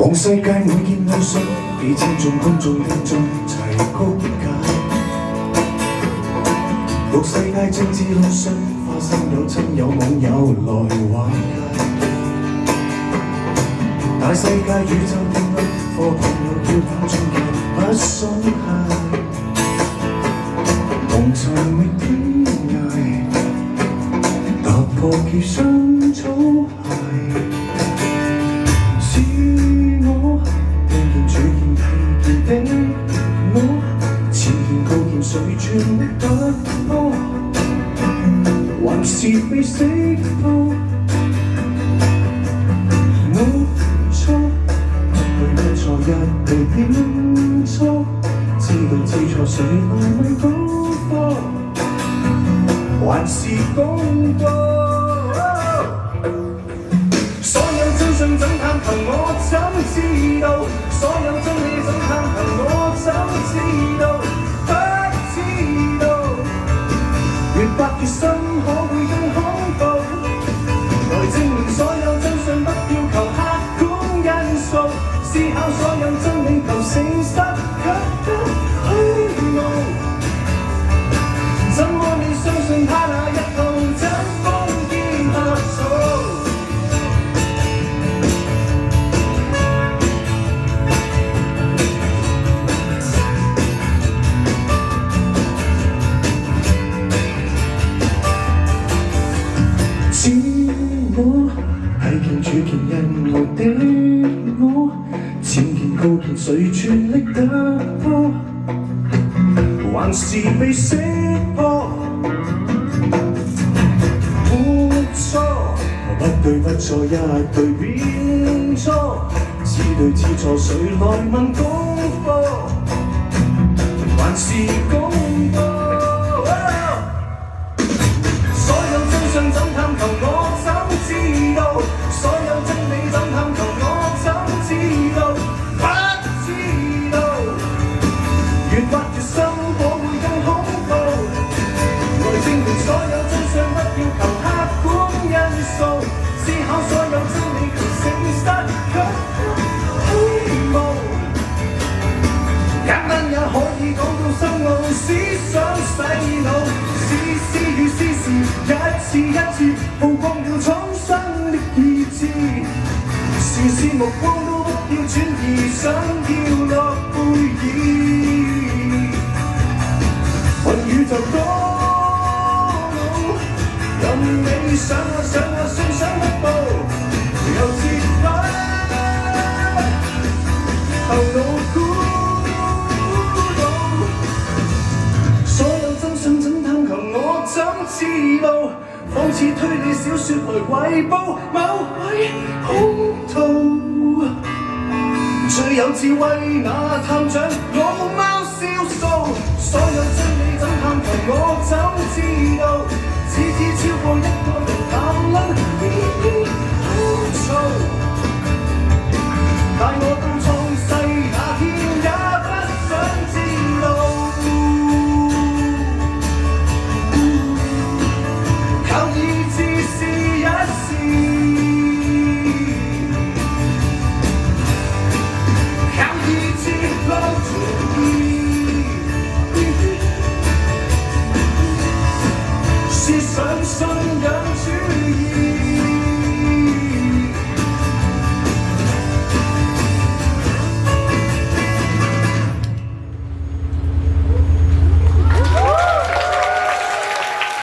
望世界每件路上，被千眾公眾聽眾齊曲解。綠世界政治路上，花生友親友網友來玩街。大世界宇宙定律，科學又叫反轉嘅不鬆懈。夢尋覓天涯，踏破結霜草鞋。是我聽見主見睇見的我，前言告誡誰傳的突破，還是被識破。一對點錯，知道知錯誰來問功課，還是功課。所有真相怎探求我怎知道，所有真理怎探求我怎知道，不知道。越挖越深，可會更恐怖？來證明所有真相，不要求客觀因素。思考所有真理，求誠實卻不虛無。怎麼你相信他那一套真封建合數？自我睇見主見因我的我。僭建高見誰全力突破，還是被識破。沒錯，不對不錯，一對變錯，知對知錯，誰來問功課，還是功課。所有真相怎探求我怎知道，所有真理怎探求我怎知道。越挖越深，可會更恐怖？來證明所有真相，不要求客觀因素。思考所有真理，求誠實卻不虛無。簡單也可以講到深奧，思想洗腦。絲與絲事，一次一次曝光了蒼生的意志。時目光都不要轉移，想要諾貝爾。宇宙多老，任你想啊想啊，算想得到，又折返頭腦孤島。所有真相怎探求我怎知道，仿似推理小說來圍捕某位兇徒。最有智慧那探長老貓燒數，所有真理怎探求我怎知道，只超過一個人談論，可燥。